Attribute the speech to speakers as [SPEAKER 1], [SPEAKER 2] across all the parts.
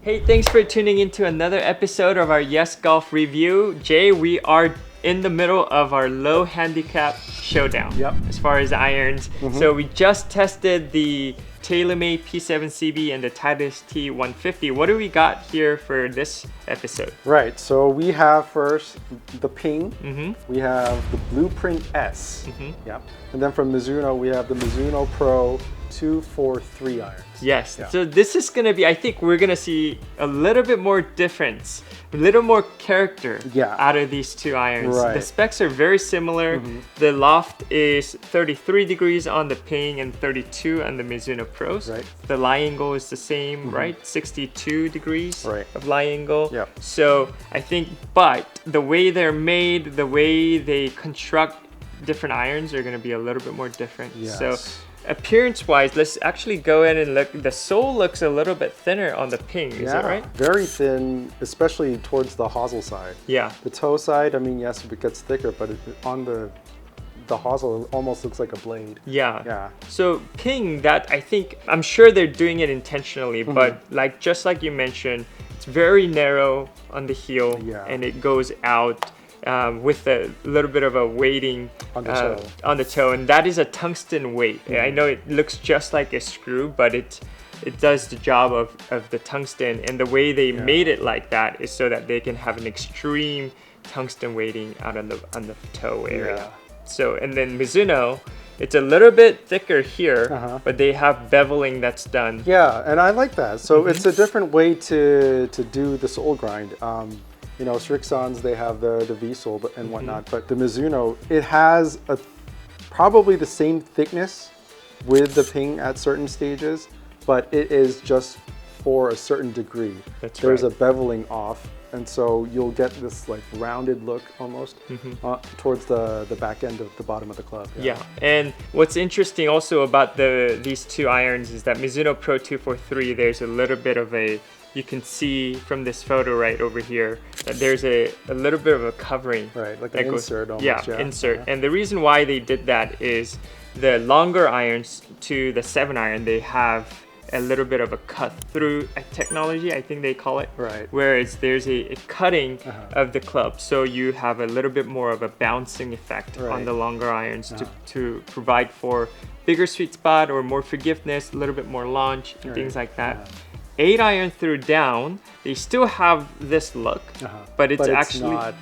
[SPEAKER 1] Hey, thanks for tuning into another episode of our Yes Golf review. Jay, we are in the middle of our low handicap showdown.
[SPEAKER 2] Yep.
[SPEAKER 1] As far as the irons. So we just tested the TaylorMade P7CB and the Titus T150. What do we got here for this episode?
[SPEAKER 2] Right, so we have first the Ping, we have the Blueprint S, yep. And then from Mizuno, we have the Mizuno Pro 243 irons.
[SPEAKER 1] Yes,
[SPEAKER 2] Yeah.
[SPEAKER 1] so this is gonna be, I think we're gonna see a little bit more difference, a little more character out of these two irons.
[SPEAKER 2] Right.
[SPEAKER 1] The specs are very similar. The loft is 33 degrees on the Ping and 32 on the Mizuno Pros.
[SPEAKER 2] Right.
[SPEAKER 1] The lie angle is the same, right? 62 degrees of lie angle.
[SPEAKER 2] Yep.
[SPEAKER 1] So I think, but the way they're made, the way they construct different irons are gonna be a little bit more different.
[SPEAKER 2] Yes.
[SPEAKER 1] So appearance wise, let's actually go in and look. The sole looks a little bit thinner on the Ping, is that right?
[SPEAKER 2] Very thin, especially towards the hosel side.
[SPEAKER 1] Yeah.
[SPEAKER 2] The toe side, I mean, yes, it gets thicker, but on the hosel, it almost looks like a blade.
[SPEAKER 1] Yeah.
[SPEAKER 2] Yeah.
[SPEAKER 1] So Ping, that I think, I'm sure they're doing it intentionally, but just like you mentioned, it's very narrow on the heel and it goes out with a little bit of a weighting
[SPEAKER 2] on the toe.
[SPEAKER 1] And that is a tungsten weight. I know it looks just like a screw, but it does the job of the tungsten, and the way they made it like that is so that they can have an extreme tungsten weighting out on the toe area. So, and then Mizuno, it's a little bit thicker here, but they have beveling that's done.
[SPEAKER 2] Yeah, and I like that. So it's a different way to do the sole grind. You know, Srixons, they have the V-sole and whatnot, but the Mizuno, it has probably the same thickness with the Ping at certain stages, but it is just for a certain degree. There's a beveling off, and so you'll get this like rounded look almost towards the back end of the bottom of the club.
[SPEAKER 1] Yeah, and what's interesting also about these two irons is that Mizuno Pro 243, there's a little bit of a, you can see from this photo right over here that there's a little bit of a covering.
[SPEAKER 2] Right, like an insert almost.
[SPEAKER 1] Yeah, insert. And the reason why they did that is the longer irons to the 7-iron, they have a little bit of a cut through technology, I think they call it.
[SPEAKER 2] Right.
[SPEAKER 1] Whereas there's a cutting of the club, so you have a little bit more of a bouncing effect on the longer irons to provide for bigger sweet spot or more forgiveness, a little bit more launch, things like that. 8-iron through down, they still have this look, but it's actually
[SPEAKER 2] not.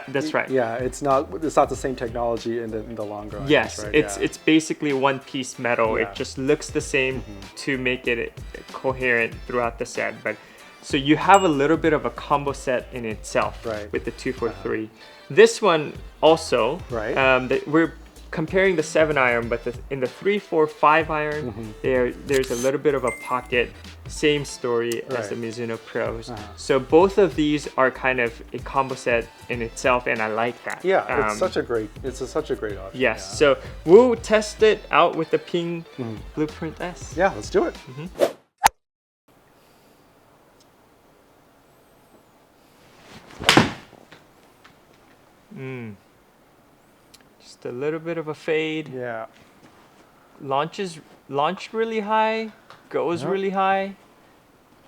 [SPEAKER 1] That's right.
[SPEAKER 2] Yeah, it's not the same technology in the longer irons.
[SPEAKER 1] Yes,
[SPEAKER 2] right?
[SPEAKER 1] it's basically one piece metal. It just looks the same to make it coherent throughout the set. But so you have a little bit of a combo set in itself with the 243. This one also, we're comparing the 7-iron, but in the 3-4-5 iron, there's a little bit of a pocket. Same story as the Mizuno Pros. So both of these are kind of a combo set in itself, and I like that.
[SPEAKER 2] Yeah, it's such a great option.
[SPEAKER 1] Yes, so we'll test it out with the Ping Blueprint S.
[SPEAKER 2] Yeah, let's do it.
[SPEAKER 1] Just a little bit of a fade.
[SPEAKER 2] Yeah.
[SPEAKER 1] Launched really high, goes really high.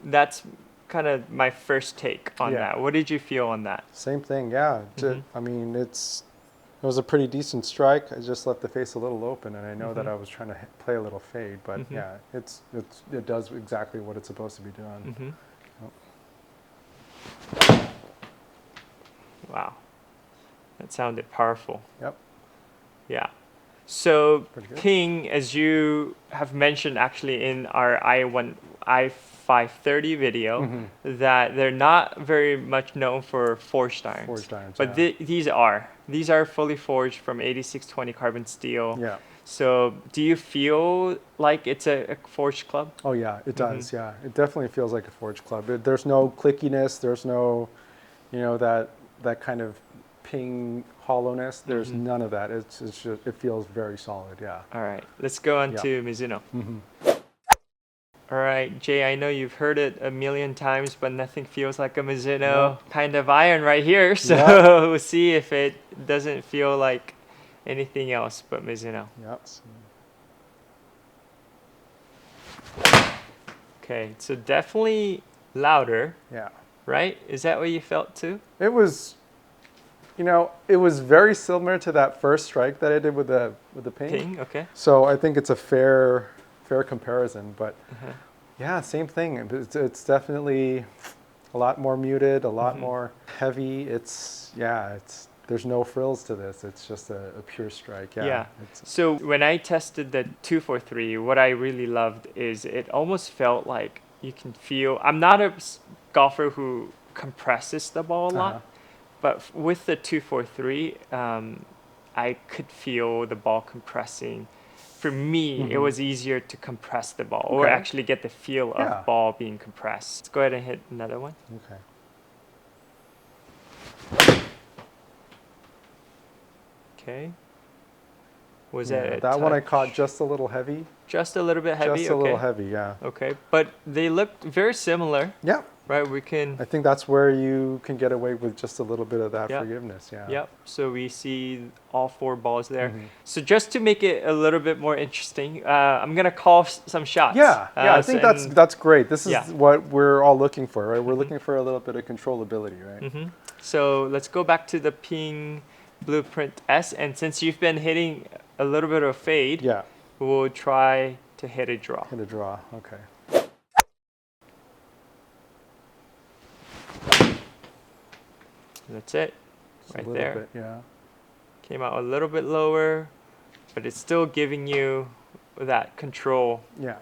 [SPEAKER 1] That's kind of my first take on that. What did you feel on that?
[SPEAKER 2] Same thing, yeah. I mean, it was a pretty decent strike. I just left the face a little open, and I know that I was trying to play a little fade, but yeah, it does exactly what it's supposed to be doing.
[SPEAKER 1] Wow, that sounded powerful.
[SPEAKER 2] Yep.
[SPEAKER 1] Yeah. So Ping, as you have mentioned actually in our i530 video, that they're not very much known for forged irons.
[SPEAKER 2] Forged irons,
[SPEAKER 1] but these are fully forged from 8620 carbon steel.
[SPEAKER 2] Yeah. So
[SPEAKER 1] do you feel like it's a forged club?
[SPEAKER 2] Oh yeah, it does. Yeah, it definitely feels like a forged club. There's no clickiness. There's no, that kind of Ping hollowness. There's none of that. It's just, it feels very solid. Yeah.
[SPEAKER 1] All right, let's go on to Mizuno. All right, Jay, I know you've heard it a million times, but nothing feels like a Mizuno kind of iron right here. So we'll see if it doesn't feel like anything else but Mizuno.
[SPEAKER 2] Yep.
[SPEAKER 1] Okay, so definitely louder.
[SPEAKER 2] Yeah.
[SPEAKER 1] Right? Is that what you felt too?
[SPEAKER 2] It was, it was very similar to that first strike that I did with the ping.
[SPEAKER 1] Ping, okay.
[SPEAKER 2] So I think it's a fair comparison. But yeah, same thing. It's definitely a lot more muted, a lot more heavy. There's no frills to this. It's just a pure strike.
[SPEAKER 1] Yeah. So when I tested the 243, what I really loved is it almost felt like you can feel. I'm not a golfer who compresses the ball a lot, but with the 243, I could feel the ball compressing. For me, it was easier to compress the ball or actually get the feel of ball being compressed. Let's go ahead and hit another one.
[SPEAKER 2] Okay.
[SPEAKER 1] Okay. Was that
[SPEAKER 2] that one I caught just a little heavy?
[SPEAKER 1] Just a little bit heavy?
[SPEAKER 2] Just a little heavy, yeah.
[SPEAKER 1] Okay, but they looked very similar.
[SPEAKER 2] Yeah.
[SPEAKER 1] Right,
[SPEAKER 2] I think that's where you can get away with just a little bit of that forgiveness, yeah.
[SPEAKER 1] Yep, so we see all 4 balls there. So just to make it a little bit more interesting, I'm going to call some shots.
[SPEAKER 2] Yeah, I think that's great. This is what we're all looking for, right? We're looking for a little bit of controllability, right?
[SPEAKER 1] So let's go back to the Ping Blueprint S, and since you've been hitting a little bit of fade, we'll try to hit a draw.
[SPEAKER 2] Hit a draw, okay.
[SPEAKER 1] That's it, right there.
[SPEAKER 2] Bit, yeah.
[SPEAKER 1] Came out a little bit lower, but it's still giving you that control.
[SPEAKER 2] Yeah.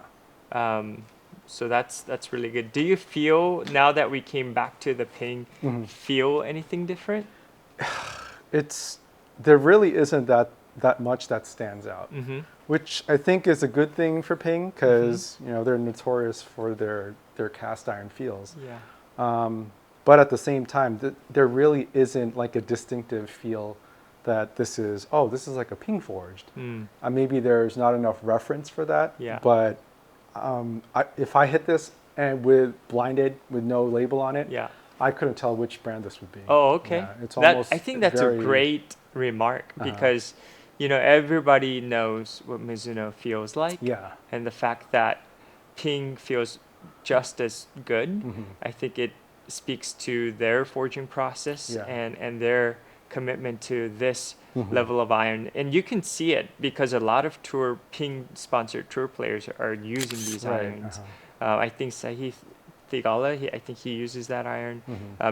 [SPEAKER 1] So that's really good. Do you feel, now that we came back to the Ping, feel anything different?
[SPEAKER 2] There really isn't that much that stands out, which I think is a good thing for Ping because they're notorious for their cast iron feels.
[SPEAKER 1] Yeah.
[SPEAKER 2] But at the same time, there really isn't like a distinctive feel that this is like a Ping forged. Maybe there's not enough reference for that.
[SPEAKER 1] Yeah.
[SPEAKER 2] But if I hit this and with blinded with no label on it, I couldn't tell which brand this would be.
[SPEAKER 1] Oh, okay.
[SPEAKER 2] Yeah, it's almost
[SPEAKER 1] I think that's a great remark because everybody knows what Mizuno feels like.
[SPEAKER 2] Yeah.
[SPEAKER 1] And the fact that Ping feels just as good, I think it speaks to their forging process and their commitment to this level of iron. And you can see it because a lot of Ping sponsored tour players are using these irons. I think Sahith Thigala, I think he uses that iron.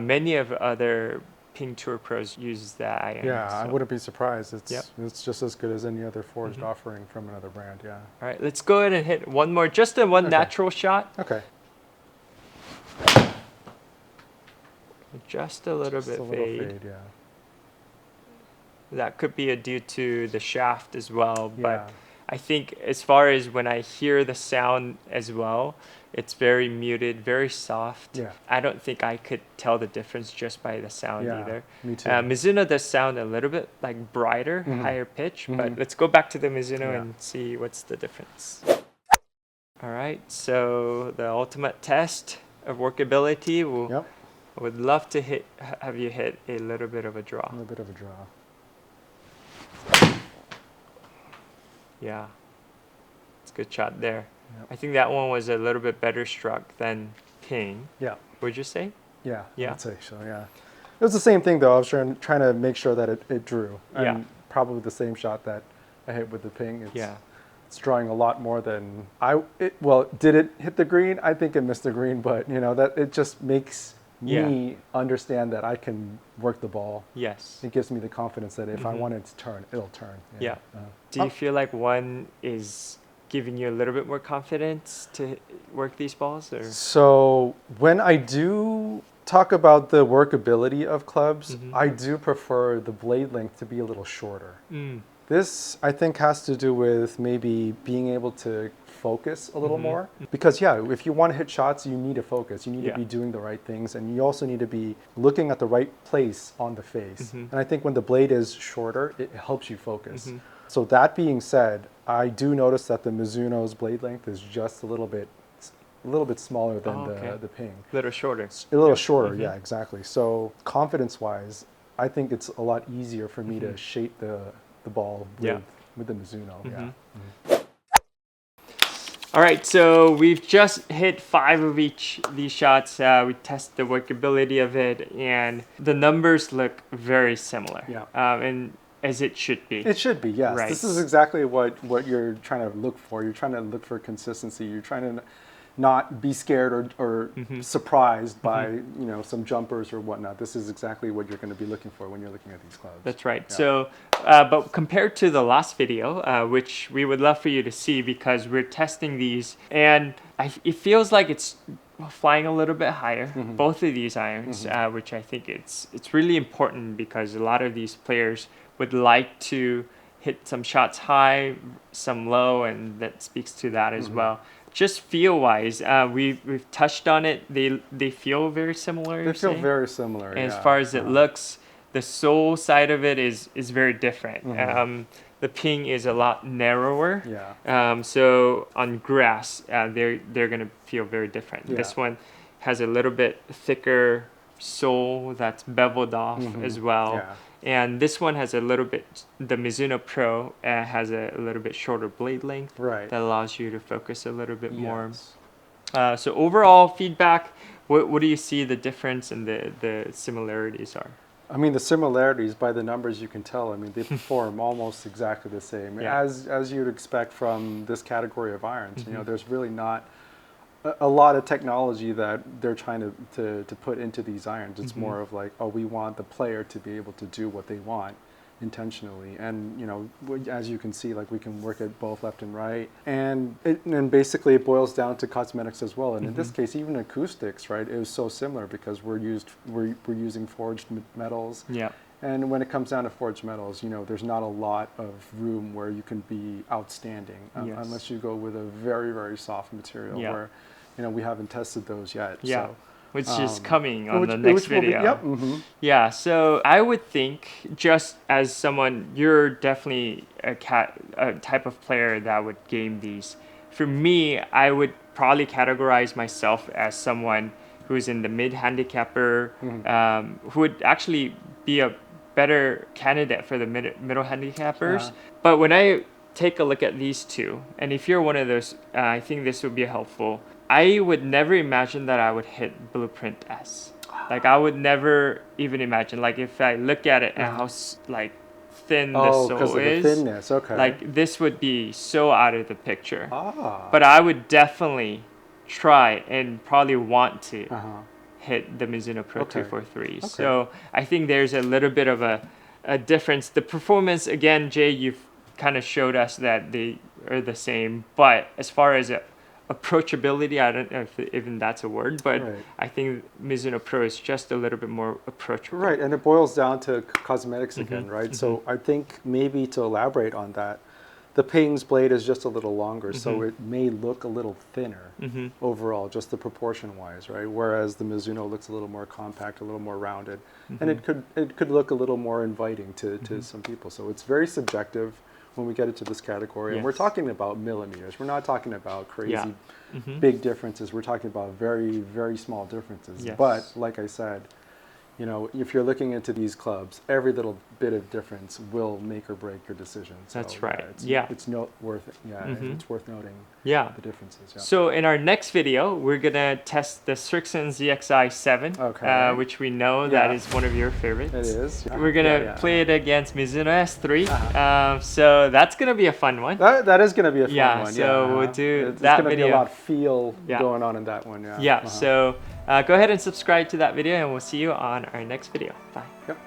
[SPEAKER 1] Many of other Ping tour pros uses that iron.
[SPEAKER 2] Yeah, so I wouldn't be surprised. It's just as good as any other forged offering from another brand. Yeah.
[SPEAKER 1] All right, let's go ahead and hit one more, just a natural shot.
[SPEAKER 2] Okay.
[SPEAKER 1] Just a little bit fade.
[SPEAKER 2] Yeah.
[SPEAKER 1] That could be due to the shaft as well, but I think as far as when I hear the sound as well, it's very muted, very soft.
[SPEAKER 2] Yeah.
[SPEAKER 1] I don't think I could tell the difference just by the sound either.
[SPEAKER 2] Me too.
[SPEAKER 1] Mizuno does sound a little bit like brighter, higher pitch, but let's go back to the Mizuno and see what's the difference. All right, so the ultimate test of workability. I would love to have you hit a little bit of a draw.
[SPEAKER 2] A little bit of a draw.
[SPEAKER 1] Yeah, it's a good shot there. I think that one was a little bit better struck than Ping.
[SPEAKER 2] Yeah.
[SPEAKER 1] Would you say?
[SPEAKER 2] Yeah. I'd say so. Yeah. It was the same thing though. I was trying to make sure that it drew. And probably the same shot that I hit with the Ping. It's drawing a lot more than did it hit the green? I think it missed the green, but that it just makes me understand that I can work the ball.
[SPEAKER 1] Yes.
[SPEAKER 2] It gives me the confidence that if I want it to turn, it'll turn.
[SPEAKER 1] Yeah. Do you feel like one is giving you a little bit more confidence to work these balls? Or?
[SPEAKER 2] So when I do talk about the workability of clubs, I do prefer the blade length to be a little shorter. This, I think, has to do with maybe being able to focus a little more. Because, if you want to hit shots, you need to focus. You need to be doing the right things. And you also need to be looking at the right place on the face. And I think when the blade is shorter, it helps you focus. So that being said, I do notice that the Mizuno's blade length is just a little bit smaller than the Ping.
[SPEAKER 1] A little shorter.
[SPEAKER 2] A little shorter, yeah, exactly. So confidence-wise, I think it's a lot easier for me to shape the ball with the Mizuno.
[SPEAKER 1] All right, so we've just hit 5 of each these shots. We tested the workability of it, and the numbers look very similar.
[SPEAKER 2] Yeah.
[SPEAKER 1] And as it should be.
[SPEAKER 2] It should be, yes.
[SPEAKER 1] Right.
[SPEAKER 2] This is exactly what you're trying to look for. You're trying to look for consistency. You're trying to not be scared or surprised by some jumpers or whatnot. This is exactly what you're going to be looking for when you're looking at these clubs.
[SPEAKER 1] That's right. Yeah. So, but compared to the last video, which we would love for you to see because we're testing these, and it feels like it's flying a little bit higher. Both of these irons, which I think it's really important because a lot of these players would like to hit some shots high, some low, and that speaks to that as well. Just feel wise, we've touched on it. They feel very similar.
[SPEAKER 2] They feel very similar.
[SPEAKER 1] And as far as it looks, the sole side of it is very different. The ping is a lot narrower.
[SPEAKER 2] Yeah.
[SPEAKER 1] So on grass, they're gonna feel very different. Yeah. This one has a little bit thicker sole that's beveled off as well. Yeah. And this one has a little bit, the Mizuno Pro has a little bit shorter blade length.
[SPEAKER 2] Right.
[SPEAKER 1] That allows you to focus a little bit more. So overall feedback, what do you see the difference and the similarities are?
[SPEAKER 2] I mean, the similarities, by the numbers you can tell, I mean, they perform almost exactly the same. Yeah. As you'd expect from this category of irons. There's really not a lot of technology that they're trying to put into these irons. It's more of like, oh, we want the player to be able to do what they want intentionally. And, as you can see, like we can work it both left and right. And basically it boils down to cosmetics as well. And in this case, even acoustics, right, it was so similar because we're using forged metals. Yeah. And when it comes down to forged metals, there's not a lot of room where you can be outstanding unless you go with a very, very soft material where, we haven't tested those yet.
[SPEAKER 1] Yeah.
[SPEAKER 2] So,
[SPEAKER 1] which is coming on the next video. Yeah, so I would think, just as someone, you're definitely a type of player that would game these. For me, I would probably categorize myself as someone who's in the mid-handicapper, who would actually be a better candidate for the middle handicappers. But when I take a look at these two, and if you're one of those, I think this would be helpful. I would never imagine that I would hit Blueprint S. Like I would never even imagine. Like if I look at it and how thin the sole
[SPEAKER 2] because of
[SPEAKER 1] is,
[SPEAKER 2] the thinness. Okay.
[SPEAKER 1] Like this would be so out of the picture. But I would definitely try and probably want to hit the Mizuno Pro 243. Okay. So I think there's a little bit of a difference. The performance, again, Jay, you've kind of showed us that they are the same. But as far as approachability, I don't know if even that's a word, but I think Mizuno Pro is just a little bit more approachable. Right,
[SPEAKER 2] and it boils down to cosmetics again, right? So I think maybe to elaborate on that, the Ping's blade is just a little longer, so it may look a little thinner overall, just the proportion-wise, right? Whereas the Mizuno looks a little more compact, a little more rounded, and it could look a little more inviting to some people. So it's very subjective when we get into this category, and we're talking about millimeters. We're not talking about crazy big differences. We're talking about very, very small differences. But like I said, if you're looking into these clubs, every little bit of difference will make or break your decision. So,
[SPEAKER 1] that's right.
[SPEAKER 2] It's worth it. It's worth noting. The differences.
[SPEAKER 1] So in our next video, we're gonna test the Tungsten ZXi 7, which we know that is one of your favorites.
[SPEAKER 2] It is.
[SPEAKER 1] We're gonna play it against Mizuno S3. So that's gonna be a fun one.
[SPEAKER 2] That is gonna be a fun one.
[SPEAKER 1] So we'll do
[SPEAKER 2] it's
[SPEAKER 1] that
[SPEAKER 2] gonna
[SPEAKER 1] video.
[SPEAKER 2] Be a lot of feel going on in that one.
[SPEAKER 1] So go ahead and subscribe to that video, and we'll see you on our next video. Bye.
[SPEAKER 2] Yep.